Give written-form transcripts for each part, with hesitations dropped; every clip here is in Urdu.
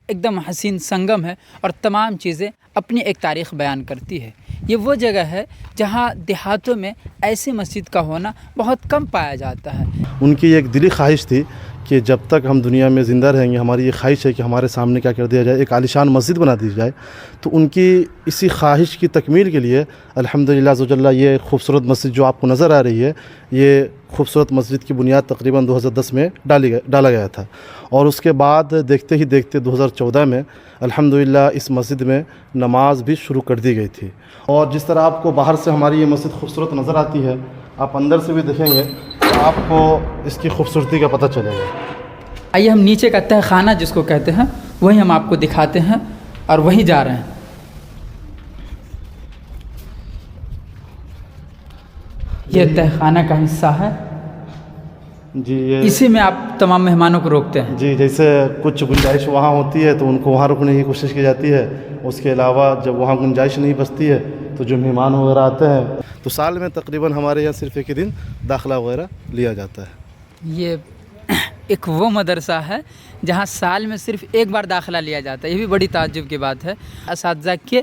ایک دم حسین سنگم ہے اور تمام چیزیں اپنی ایک تاریخ بیان کرتی ہے۔ یہ وہ جگہ ہے جہاں دیہاتوں میں ایسی مسجد کا ہونا بہت کم پایا جاتا ہے۔ ان کی ایک دلی خواہش تھی کہ جب تک ہم دنیا میں زندہ رہیں گے ہماری یہ خواہش ہے کہ ہمارے سامنے کیا کر دیا جائے، ایک عالیشان مسجد بنا دی جائے۔ تو ان کی اسی خواہش کی تکمیل کے لیے الحمدللہ عز و جل یہ خوبصورت مسجد جو آپ کو نظر آ رہی ہے، یہ خوبصورت مسجد کی بنیاد تقریباً 2010 میں ڈالا گیا تھا، اور اس کے بعد دیکھتے ہی دیکھتے 2014 میں الحمدللہ اس مسجد میں نماز بھی شروع کر دی گئی تھی۔ اور جس طرح آپ کو باہر سے ہماری یہ مسجد خوبصورت نظر آتی ہے، آپ اندر سے بھی دیکھیں گے تو آپ کو اس کی خوبصورتی کا پتہ چلے گا۔ آئیے ہم نیچے کا تہ خانہ جس کو کہتے ہیں وہی ہم آپ کو دکھاتے ہیں اور وہی جا رہے ہیں۔ یہ تہ خانہ کا حصہ ہے جی، یہ اسی میں آپ تمام مہمانوں کو روکتے ہیں۔ جی، جیسے کچھ گنجائش وہاں ہوتی ہے تو ان کو وہاں رکنے کی کوشش کی جاتی ہے، اس کے علاوہ جب وہاں گنجائش نہیں بچتی ہے تو جو مہمان وغیرہ آتے ہیں تو سال میں تقریباً ہمارے یہاں صرف ایک ہی دن داخلہ وغیرہ لیا جاتا ہے۔ یہ ایک وہ مدرسہ ہے جہاں سال میں صرف ایک بار داخلہ لیا جاتا ہے، یہ بھی بڑی تعجب کی بات ہے۔ اساتذہ کے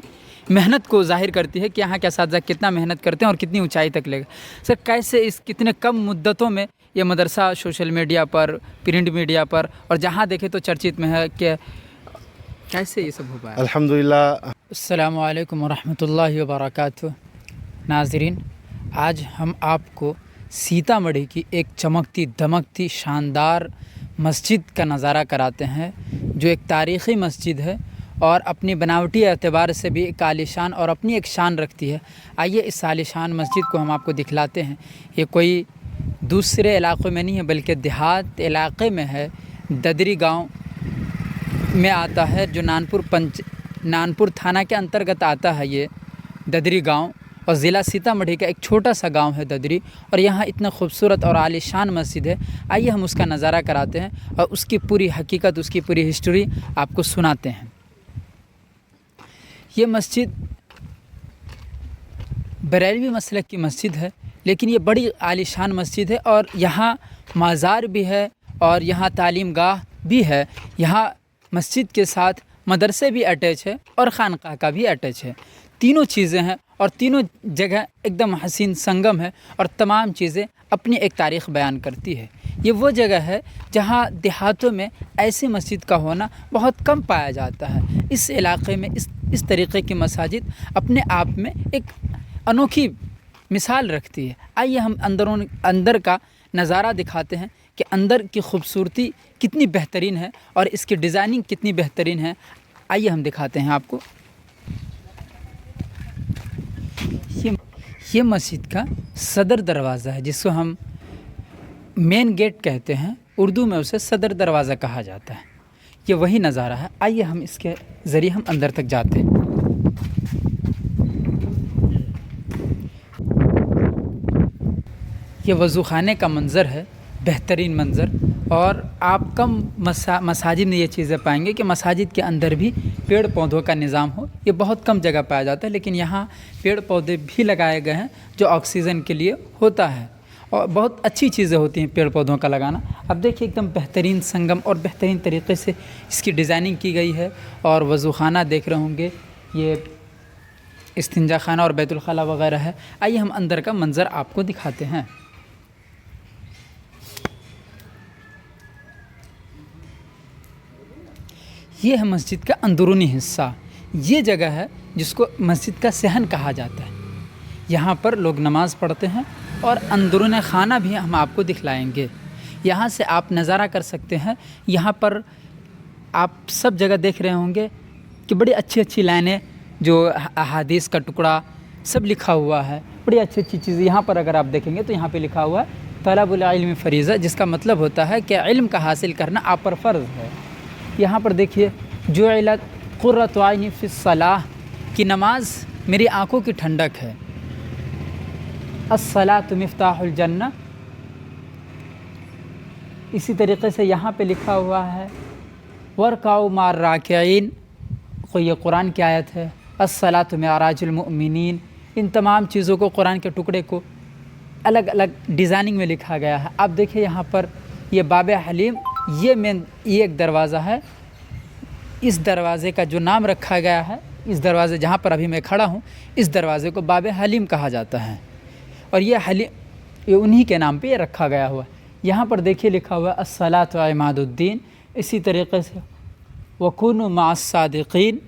محنت کو ظاہر کرتی ہے کہ یہاں کے اساتذہ کتنا محنت کرتے ہیں اور کتنی اونچائی تک لے گئے۔ سر کیسے اس کتنے کم مدتوں میں یہ مدرسہ سوشل میڈیا پر، پرنٹ میڈیا پر اور جہاں دیکھے تو چرچت میں ہے، کہ کیسے یہ سب ہو پایا؟ الحمدللہ۔ السلام علیکم ورحمۃ اللہ وبرکاتہ۔ ناظرین، آج ہم آپ کو سیتا مڑھی کی ایک چمکتی دمکتی شاندار مسجد کا نظارہ کراتے ہیں، جو ایک تاریخی مسجد ہے اور اپنی بناوٹی اعتبار سے بھی ایک عالیشان اور اپنی ایک شان رکھتی ہے۔ آئیے اس عالیشان مسجد کو ہم آپ کو دکھلاتے ہیں۔ یہ کوئی دوسرے علاقوں میں نہیں ہے بلکہ دیہات علاقے میں ہے، ددری گاؤں میں آتا ہے، جو نانپور تھانہ کے انترگت آتا ہے یہ ددری گاؤں، اور ضلع سیتا مڑھی کا ایک چھوٹا سا گاؤں ہے ددری، اور یہاں اتنا خوبصورت اور عالیشان مسجد ہے۔ آئیے ہم اس کا نظارہ کراتے ہیں اور اس کی پوری حقیقت، اس کی پوری ہسٹوری آپ کو سناتے ہیں۔ یہ مسجد بریلوی مسلک کی مسجد ہے، لیکن یہ بڑی عالیشان مسجد ہے، اور یہاں مزار بھی ہے اور یہاں تعلیم گاہ بھی ہے۔ یہاں مسجد کے ساتھ مدرسے بھی اٹیچ ہے اور خانقاہ کا بھی اٹیچ ہے، تینوں چیزیں ہیں، اور تینوں جگہ ایک دم حسین سنگم ہے اور تمام چیزیں اپنی ایک تاریخ بیان کرتی ہے۔ یہ وہ جگہ ہے جہاں دیہاتوں میں ایسی مسجد کا ہونا بہت کم پایا جاتا ہے۔ اس علاقے میں اس طریقے کی مساجد اپنے آپ میں ایک انوکھی مثال رکھتی ہے۔ آئیے ہم اندر کا نظارہ دکھاتے ہیں کہ اندر کی خوبصورتی کتنی بہترین ہے اور اس کی ڈیزائننگ کتنی بہترین ہے۔ آئیے ہم دکھاتے ہیں آپ کو۔ یہ مسجد کا صدر دروازہ ہے، جس کو ہم مین گیٹ کہتے ہیں، اردو میں اسے صدر دروازہ کہا جاتا ہے۔ یہ وہی نظارہ ہے۔ آئیے ہم اس کے ذریعے ہم اندر تک جاتے ہیں۔ یہ وضو خانے کا منظر ہے، بہترین منظر، اور آپ کم مساجد میں یہ چیزیں پائیں گے کہ مساجد کے اندر بھی پیڑ پودوں کا نظام ہو۔ یہ بہت کم جگہ پایا جاتا ہے، لیکن یہاں پیڑ پودے بھی لگائے گئے ہیں جو آکسیجن کے لیے ہوتا ہے، اور بہت اچھی چیزیں ہوتی ہیں پیڑ پودوں کا لگانا۔ اب دیکھیے ایک دم بہترین سنگم اور بہترین طریقے سے اس کی ڈیزائننگ کی گئی ہے، اور وضو خانہ دیکھ رہے ہوں گے، یہ استنجا خانہ اور بیت الخلاء وغیرہ ہے۔ آئیے ہم اندر کا منظر آپ کو دکھاتے ہیں۔ یہ ہے مسجد کا اندرونی حصہ۔ یہ جگہ ہے جس کو مسجد کا صحن کہا جاتا ہے۔ یہاں پر لوگ نماز پڑھتے ہیں، اور اندرون خانہ بھی ہم آپ کو دکھلائیں گے۔ یہاں سے آپ نظارہ کر سکتے ہیں۔ یہاں پر آپ سب جگہ دیکھ رہے ہوں گے کہ بڑی اچھی اچھی لائنیں، جو احادیث کا ٹکڑا سب لکھا ہوا ہے، بڑی اچھی اچھی چیزیں یہاں پر اگر آپ دیکھیں گے تو یہاں پہ لکھا ہوا ہے طلب العلم فریضہ، جس کا مطلب ہوتا ہے کہ علم کا حاصل کرنا آپ پر فرض ہے۔ یہاں پر دیکھیے جعلت قرۃ عین فی الصلاۃ، کی نماز میری آنکھوں کی ٹھنڈک ہے۔ الصلاۃ مفتاح الجنہ، اسی طریقے سے یہاں پہ لکھا ہوا ہے وارکعوا مع الراکعین، یہ قرآن کی آیت ہے۔ الصلاۃ معراج المؤمنین، ان تمام چیزوں کو، قرآن کے ٹکڑے کو الگ الگ ڈیزائننگ میں لکھا گیا ہے۔ آپ دیکھیے یہاں پر یہ باب حلیم، یہ ایک دروازہ ہے اس دروازے کا جو نام رکھا گیا ہے، اس دروازے جہاں پر ابھی میں کھڑا ہوں، اس دروازے کو باب حلیم کہا جاتا ہے، اور یہ حلیم یہ انہی کے نام پہ یہ رکھا گیا ہوا ہے۔ یہاں پر دیکھیے لکھا ہوا ہے الصلاۃ عماد الدین، اسی طریقے سے وکونوا مع الصادقین۔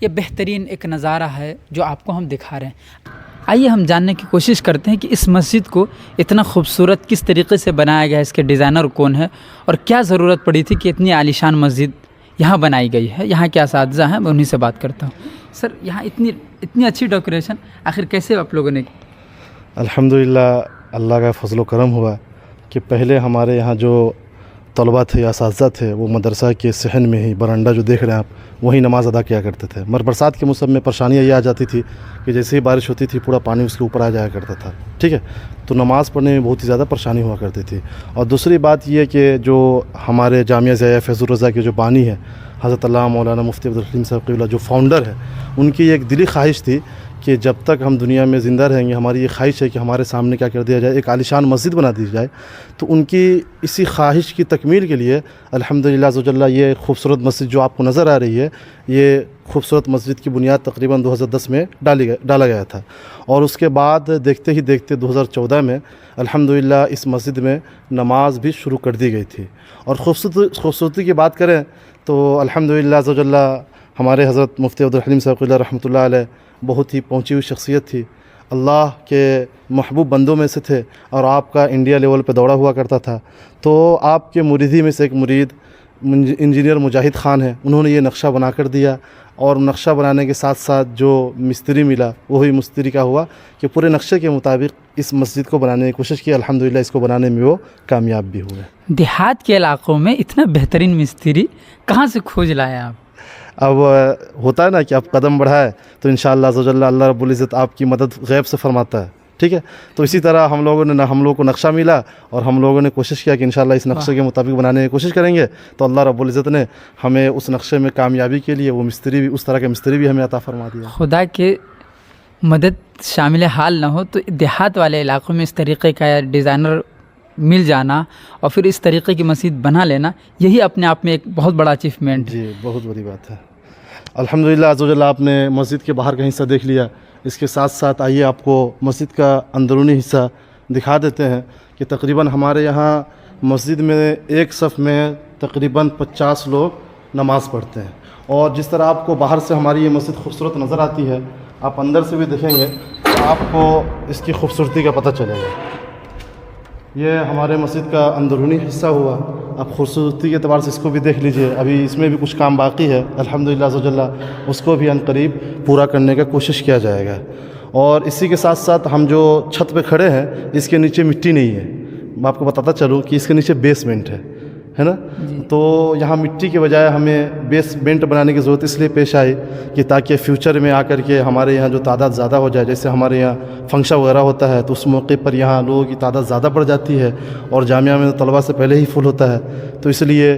یہ بہترین ایک نظارہ ہے جو آپ کو ہم دکھا رہے ہیں۔ آئیے ہم جاننے کی کوشش کرتے ہیں کہ اس مسجد کو اتنا خوبصورت کس طریقے سے بنایا گیا ہے، اس کے ڈیزائنر کون ہے، اور کیا ضرورت پڑی تھی کہ اتنی عالیشان مسجد یہاں بنائی گئی ہے۔ یہاں کے اساتذہ ہیں، میں انہیں سے بات کرتا ہوں۔ سر، یہاں اتنی اچھی ڈیکوریشن آخر کیسے آپ لوگوں نے؟ الحمدللہ اللہ کا فضل و کرم ہوا کہ پہلے ہمارے یہاں جو طلباء تھے یا اساتذہ تھے وہ مدرسہ کے صحن میں ہی برانڈا جو دیکھ رہے ہیں آپ، وہیں نماز ادا کیا کرتے تھے، مگر برسات کے موسم میں پریشانیاں یہ آ جاتی تھی کہ جیسے ہی بارش ہوتی تھی پورا پانی اس کے اوپر آ جایا کرتا تھا، ٹھیک ہے، تو نماز پڑھنے میں بہت ہی زیادہ پریشانی ہوا کرتی تھی۔ اور دوسری بات یہ کہ جو ہمارے جامعہ ضیاء فیض الرضا کے جو بانی ہیں حضرت علامہ مولانا مفتی عبدالحلیم صاحب قبلہ جو فاؤنڈر ہے، ان کی ایک دلی خواہش تھی کہ جب تک ہم دنیا میں زندہ رہیں گے ہماری یہ خواہش ہے کہ ہمارے سامنے کیا کر دیا جائے، ایک عالیشان مسجد بنا دی جائے۔ تو ان کی اسی خواہش کی تکمیل کے لیے الحمدللہ عز و جل یہ خوبصورت مسجد جو آپ کو نظر آ رہی ہے، یہ خوبصورت مسجد کی بنیاد تقریباً 2010 میں ڈالا گیا تھا، اور اس کے بعد دیکھتے ہی دیکھتے 2014 میں الحمدللہ اس مسجد میں نماز بھی شروع کر دی گئی تھی۔ اور خوبصورتی کی بات کریں تو الحمدللہ عز و جل ہمارے حضرت مفتی عبدالحلیم صاحب قبلہ رحمۃ اللہ علیہ بہت ہی پہنچی ہوئی شخصیت تھی، اللہ کے محبوب بندوں میں سے تھے، اور آپ کا انڈیا لیول پہ دورہ ہوا کرتا تھا۔ تو آپ کے مریدی میں سے ایک مرید انجینئر مجاہد خان ہیں، انہوں نے یہ نقشہ بنا کر دیا، اور نقشہ بنانے کے ساتھ ساتھ جو مستری ملا وہی مستری کا ہوا کہ پورے نقشے کے مطابق اس مسجد کو بنانے کی کوشش کی، الحمدللہ اس کو بنانے میں وہ کامیاب بھی ہوئے۔ دیہات کے علاقوں میں اتنا بہترین مستری کہاں سے کھوج لائے آپ؟ اب ہوتا ہے نا کہ آپ قدم بڑھائے تو انشاءاللہ عز و جل اللہ رب العزت آپ کی مدد غیب سے فرماتا ہے، ٹھیک ہے، تو اسی طرح ہم لوگوں کو نقشہ ملا، اور ہم لوگوں نے کوشش کیا کہ انشاءاللہ اس نقشے کے مطابق بنانے کی کوشش کریں گے، تو اللہ رب العزت نے ہمیں اس نقشے میں کامیابی کے لیے وہ مستری بھی، اس طرح کے مستری بھی ہمیں عطا فرما دیا۔ خدا کے مدد شامل حال نہ ہو تو دیہات والے علاقوں میں اس طریقے کا ڈیزائنر مل جانا اور پھر اس طریقے کی مسجد بنا لینا، یہی اپنے آپ میں ایک بہت بڑا اچیومنٹ ہے۔ جی بہت بڑی بات ہے۔ الحمدللہ عز و جل آپ نے مسجد کے باہر کا حصہ دیکھ لیا، اس کے ساتھ ساتھ آئیے آپ کو مسجد کا اندرونی حصہ دکھا دیتے ہیں کہ تقریباً ہمارے یہاں مسجد میں ایک صف میں تقریباً 50 لوگ نماز پڑھتے ہیں، اور جس طرح آپ کو باہر سے ہماری یہ مسجد خوبصورت نظر آتی ہے، آپ اندر سے بھی دیکھیں گے تو آپ کو اس کی خوبصورتی کا پتہ چلے گا۔ یہ ہمارے مسجد کا اندرونی حصہ ہوا، اب خوبصورتی کے اعتبار سے اس کو بھی دیکھ لیجئے، ابھی اس میں بھی کچھ کام باقی ہے، الحمدللہ عز و جل اس کو بھی عنقریب پورا کرنے کا کوشش کیا جائے گا۔ اور اسی کے ساتھ ساتھ ہم جو چھت پہ کھڑے ہیں اس کے نیچے مٹی نہیں ہے، میں آپ کو بتاتا چلوں کہ اس کے نیچے بیسمنٹ ہے نا، تو یہاں مٹی کے بجائے ہمیں بیسمنٹ بنانے کی ضرورت اس لیے پیش آئی کہ تاکہ فیوچر میں آ کر کے ہمارے یہاں جو تعداد زیادہ ہو جائے، جیسے ہمارے یہاں فنکشن وغیرہ ہوتا ہے تو اس موقع پر یہاں لوگوں کی تعداد زیادہ بڑھ جاتی ہے، اور جامعہ میں طلباء سے پہلے ہی فل ہوتا ہے، تو اس لیے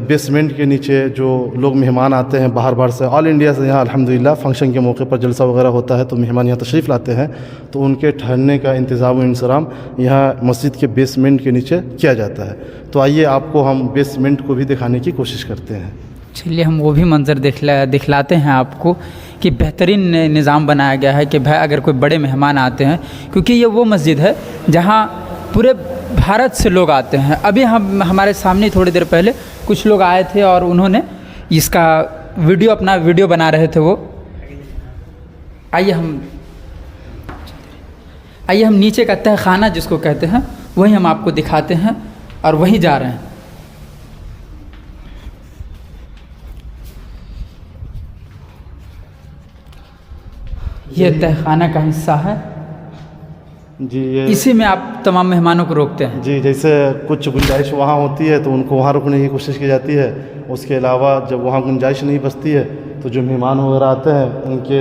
بیسمنٹ کے نیچے جو لوگ مہمان آتے ہیں باہر سے، آل انڈیا سے یہاں الحمدللہ فنکشن کے موقع پر جلسہ وغیرہ ہوتا ہے تو مہمان یہاں تشریف لاتے ہیں، تو ان کے ٹھہرنے کا انتظام و انصرام یہاں مسجد کے بیسمنٹ کے نیچے کیا جاتا ہے۔ تو آئیے آپ کو ہم بیسمنٹ کو بھی دکھانے کی کوشش کرتے ہیں۔ چلیے ہم وہ بھی منظر دکھلاتے ہیں آپ کو کہ بہترین نظام بنایا گیا ہے کہ بھائی اگر کوئی بڑے مہمان آتے ہیں، کیونکہ یہ وہ مسجد ہے جہاں پورے بھارت سے لوگ آتے ہیں۔ ابھی ہمارے سامنے تھوڑی دیر پہلے کچھ لوگ آئے تھے اور انہوں نے اس کا اپنا ویڈیو بنا رہے تھے وہ۔ آئیے ہم نیچے کا تہ خانہ جس کو کہتے ہیں وہی ہم آپ کو دکھاتے ہیں اور وہیں جا رہے ہیں۔ یہ تہ خانہ کا حصہ ہے جی، یہ اسی میں آپ تمام مہمانوں کو روکتے ہیں؟ جی، جیسے کچھ گنجائش وہاں ہوتی ہے تو ان کو وہاں رکنے کی کوشش کی جاتی ہے، اس کے علاوہ جب وہاں گنجائش نہیں بچتی ہے تو جو مہمان وغیرہ آتے ہیں ان کے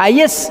IAS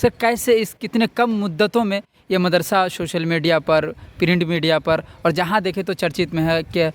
سر کیسے اس کتنے کم مدتوں میں یہ مدرسہ سوشل میڈیا پر، پرنٹ میڈیا پر اور جہاں دیکھے تو چرچت میں ہے کہ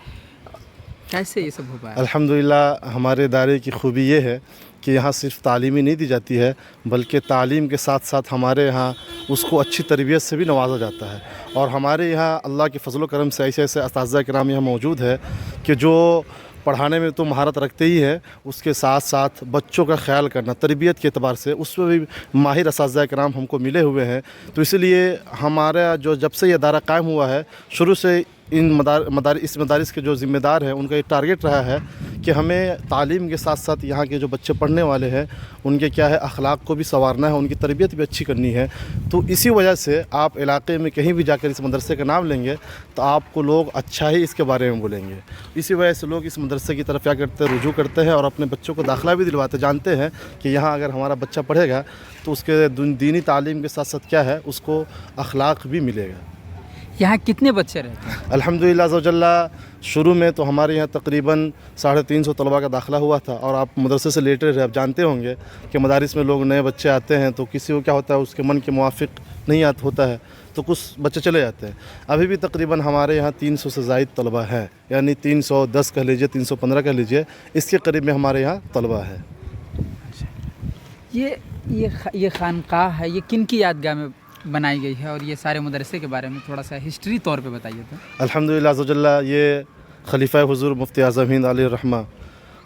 کیسے یہ سب ہو پایا؟ الحمدللہ ہمارے ادارے کی خوبی یہ ہے کہ یہاں صرف تعلیم ہی نہیں دی جاتی ہے بلکہ تعلیم کے ساتھ ساتھ ہمارے یہاں اس کو اچھی تربیت سے بھی نوازا جاتا ہے. اور ہمارے یہاں اللہ کے فضل و کرم سے ایسے ایسے اساتذہ کرام یہاں موجود ہے کہ جو پڑھانے میں تو مہارت رکھتے ہی ہے، اس کے ساتھ ساتھ بچوں کا خیال کرنا تربیت کے اعتبار سے اس میں بھی ماہر اساتذہ کرام ہم کو ملے ہوئے ہیں. تو اسی لیے ہمارا جو جب سے یہ ادارہ قائم ہوا ہے، شروع سے اس مدارس کے جو ذمہ دار ہیں ان کا یہ ٹارگیٹ رہا ہے کہ ہمیں تعلیم کے ساتھ ساتھ یہاں کے جو بچے پڑھنے والے ہیں ان کے کیا ہے اخلاق کو بھی سنوارنا ہے، ان کی تربیت بھی اچھی کرنی ہے. تو اسی وجہ سے آپ علاقے میں کہیں بھی جا کر اس مدرسے کا نام لیں گے تو آپ کو لوگ اچھا ہی اس کے بارے میں بولیں گے. اسی وجہ سے لوگ اس مدرسے کی طرف کیا کرتے ہیں، رجوع کرتے ہیں اور اپنے بچوں کو داخلہ بھی دلواتے. جانتے ہیں کہ یہاں اگر ہمارا بچہ پڑھے گا تو اس کے دینی تعلیم کے ساتھ ساتھ کیا ہے اس کو اخلاق بھی ملے گا. یہاں کتنے بچے رہتے ہیں؟ الحمدللہ عزوجل شروع میں تو ہمارے یہاں تقریباً 350 طلباء کا داخلہ ہوا تھا. اور آپ مدرسے سے لیٹر آپ جانتے ہوں گے کہ مدارس میں لوگ نئے بچے آتے ہیں تو کسی کو کیا ہوتا ہے اس کے من کے موافق نہیں ہوتا ہے تو کچھ بچے چلے جاتے ہیں. ابھی بھی تقریباً ہمارے یہاں 300 سے زائد طلباء ہیں، یعنی 310 کہہ لیجیے، 315 کہہ لیجیے، اس کے قریب میں ہمارے یہاں طلباء ہے. یہ خانقاہ ہے، یہ کن کی یادگاہ میں بنائی گئی ہے؟ اور یہ سارے مدرسے کے بارے میں تھوڑا سا ہسٹری طور پہ بتائیے تو. الحمدللہ عزوجل یہ خلیفہ حضور مفتی اعظم ہند علیہ الرحمہ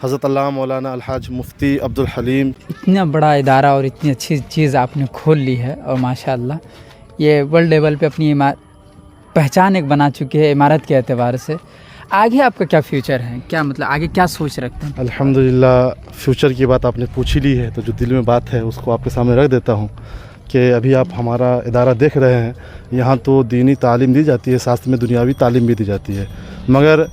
حضرت علامہ مولانا الحاج مفتی عبدالحلیم. اتنا بڑا ادارہ اور اتنی اچھی چیز آپ نے کھول لی ہے اور ماشاءاللہ یہ ورلڈ لیول پہ اپنی پہچان ایک بنا چکی ہے عمارت کے اعتبار سے. آگے آپ کا کیا فیوچر ہے؟ کیا مطلب آگے کیا سوچ رکھتے ہیں؟ الحمدللہ فیوچر کی بات آپ نے پوچھی لی ہے تو جو دل میں بات ہے اس کو آپ کے سامنے رکھ دیتا ہوں کہ ابھی آپ ہمارا ادارہ دیکھ رہے ہیں. یہاں تو دینی تعلیم دی جاتی ہے، ساتھ میں دنیاوی تعلیم بھی دی جاتی ہے، مگر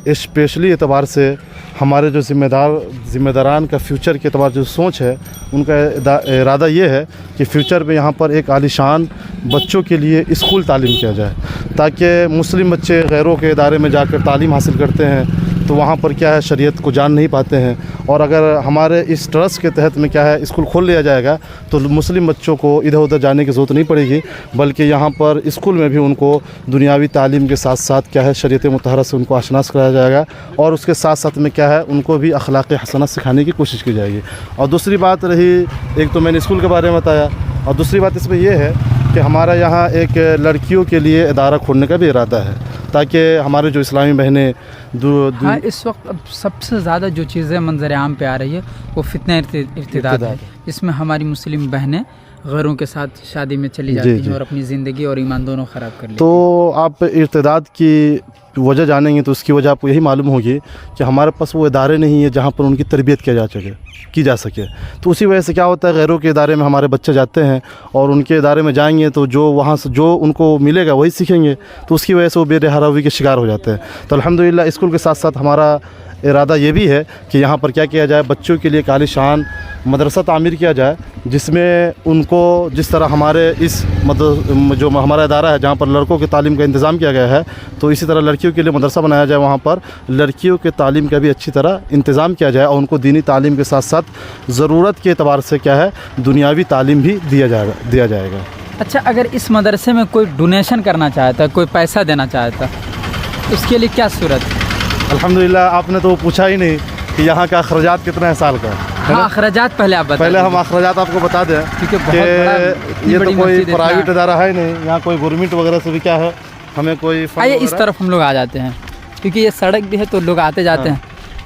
اسپیشلی اعتبار سے ہمارے جو ذمہ داران کا فیوچر کے اعتبار جو سوچ ہے ان کا ارادہ یہ ہے کہ فیوچر میں یہاں پر ایک عالیشان بچوں کے لیے اسکول تعلیم کیا جائے تاکہ مسلم بچے غیروں کے ادارے میں جا کر تعلیم حاصل کرتے ہیں تو وہاں پر کیا ہے شریعت کو جان نہیں پاتے ہیں. اور اگر ہمارے اس ٹرسٹ کے تحت میں کیا ہے اسکول کھول لیا جائے گا تو مسلم بچوں کو ادھر ادھر جانے کی ضرورت نہیں پڑے گی، بلکہ یہاں پر اسکول میں بھی ان کو دنیاوی تعلیم کے ساتھ ساتھ کیا ہے شریعت مطہرہ سے ان کو آشناس کرایا جائے گا اور اس کے ساتھ ساتھ میں کیا ہے ان کو بھی اخلاق حسنہ سکھانے کی کوشش کی جائے گی. اور دوسری بات رہی، ایک تو میں نے اسکول کے بارے میں بتایا اور دوسری بات اس میں یہ ہے کہ ہمارا یہاں ایک لڑکیوں کے لیے ادارہ کھولنے کا بھی ارادہ ہے تاکہ ہمارے جو اسلامی بہنیں ہاں اس وقت اب سب سے زیادہ جو چیزیں منظر عام پہ آ رہی ہے وہ فتنہ ارتداد ہے، جس میں ہماری مسلم بہنیں غیروں کے ساتھ شادی میں چلی جاتی ہیں اور اپنی زندگی اور ایمان دونوں خراب کر لیتی ہیں. تو آپ ارتداد کی وجہ جانیں گے تو اس کی وجہ آپ کو یہی معلوم ہوگی کہ ہمارے پاس وہ ادارے نہیں ہیں جہاں پر ان کی تربیت کی جا سکے. تو اسی وجہ سے کیا ہوتا ہے غیروں کے ادارے میں ہمارے بچے جاتے ہیں اور ان کے ادارے میں جائیں گے تو جو وہاں سے جو ان کو ملے گا وہی سیکھیں گے تو اس کی وجہ سے وہ بے رہا کے شکار ہو جاتے ہیں. تو الحمدللہ اسکول کے ساتھ ساتھ ہمارا ارادہ یہ بھی ہے کہ یہاں پر کیا جائے بچوں کے لیے ایک عالیشان مدرسہ تعمیر کیا جائے جس میں ان کو جس طرح ہمارے اس جو ہمارا ادارہ ہے جہاں پر لڑکوں کی تعلیم کا انتظام کیا گیا ہے تو اسی طرح لڑکیوں کے لیے مدرسہ بنایا جائے، وہاں پر لڑکیوں کے تعلیم کا بھی اچھی طرح انتظام کیا جائے اور ان کو دینی تعلیم کے ساتھ ساتھ ضرورت کے اعتبار سے کیا ہے دنیاوی تعلیم بھی دیا جائے گا. اچھا اگر اس مدرسے میں کوئی ڈونیشن کرنا چاہتا ہے، کوئی پیسہ دینا چاہتا اس کے لیے کیا صورت ہے؟ الحمدللہ آپ نے تو پوچھا ہی نہیں کہ یہاں کا اخراجات کتنا ہے سال کا. ہاں اخراجات پہلے آپ بتائیں. پہلے ہم اخراجات آپ کو بتا دیں کہ یہ تو کوئی پرائیویٹ ادارہ ہے نہیں، یہاں کوئی گورنمنٹ وغیرہ سے بھی کیا ہے ہمیں کوئی آئیے اس طرف ہم لوگ آ جاتے ہیں کیونکہ یہ سڑک بھی ہے تو لوگ آتے جاتے ہیں.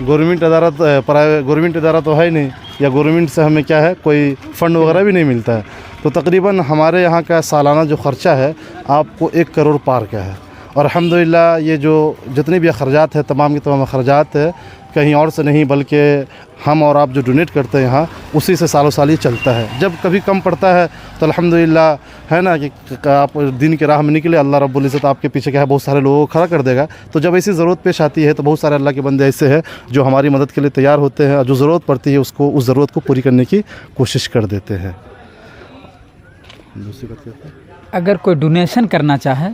گورنمنٹ ادارہ تو ہے ہی نہیں یا گورنمنٹ سے ہمیں کیا ہے کوئی فنڈ وغیرہ بھی نہیں ملتا ہے. تو تقریباً ہمارے یہاں کا سالانہ جو خرچہ ہے آپ کو 1 کروڑ پار کا ہے. اور الحمدللہ یہ جو جتنے بھی اخراجات ہیں تمام کے تمام اخراجات ہے کہیں اور سے نہیں بلکہ ہم اور آپ جو ڈونیٹ کرتے ہیں یہاں اسی سے سالوں سال یہ چلتا ہے. جب کبھی کم پڑتا ہے تو الحمدللہ ہے نا کہ آپ دین کے راہ میں نکلے اللہ رب العزت آپ کے پیچھے کیا ہے بہت سارے لوگوں کو کھڑا کر دے گا. تو جب ایسی ضرورت پیش آتی ہے تو بہت سارے اللہ کے بندے ایسے ہیں جو ہماری مدد کے لیے تیار ہوتے ہیں اور جو ضرورت پڑتی ہے اس ضرورت کو پوری کرنے کی کوشش کر دیتے ہیں. اگر کوئی ڈونیشن کرنا چاہے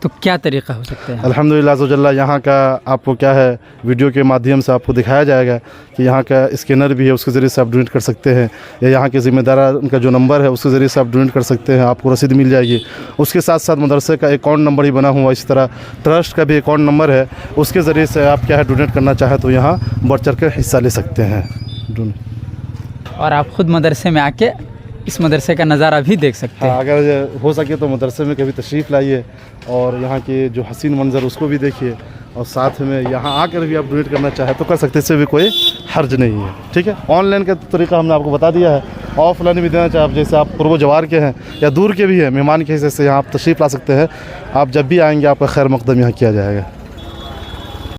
تو کیا طریقہ ہو سکتا ہے؟ الحمدللہ عزوجل یہاں کا آپ کو کیا ہے ویڈیو کے مادھیم سے آپ کو دکھایا جائے گا کہ یہاں کا اسکینر بھی ہے، اس کے ذریعے سے آپ ڈونیٹ کر سکتے ہیں، یا یہاں کے ذمہ داران کا جو نمبر ہے اس کے ذریعے سے آپ ڈونیٹ کر سکتے ہیں، آپ کو رسید مل جائے گی۔ اس کے ساتھ ساتھ مدرسے کا اکاؤنٹ نمبر ہی بنا ہوا، اس طرح ٹرسٹ کا بھی اکاؤنٹ نمبر ہے، اس کے ذریعے سے آپ کیا ہے ڈونیٹ کرنا چاہیں تو یہاں بڑھ چڑھ کر حصہ لے سکتے ہیں۔ اور آپ خود مدرسے میں آ کے اس مدرسے کا نظارہ بھی دیکھ سکتے ہیں۔ اگر ہو سکے تو مدرسے میں کبھی تشریف لائیے اور یہاں کے جو حسین منظر اس کو بھی دیکھیے، اور ساتھ میں یہاں آ کر بھی آپ ڈونیٹ کرنا چاہیں تو کر سکتے ہیں، اس سے بھی کوئی حرج نہیں ہے، ٹھیک ہے۔ آن لائن کا طریقہ ہم نے آپ کو بتا دیا ہے، آف لائن بھی دینا چاہیں، آپ جیسے آپ قرب و جوار کے ہیں یا دور کے بھی ہیں، مہمان کے حصے سے یہاں آپ تشریف لا سکتے ہیں۔ آپ جب بھی آئیں گے آپ کا خیر مقدم یہاں کیا جائے گا۔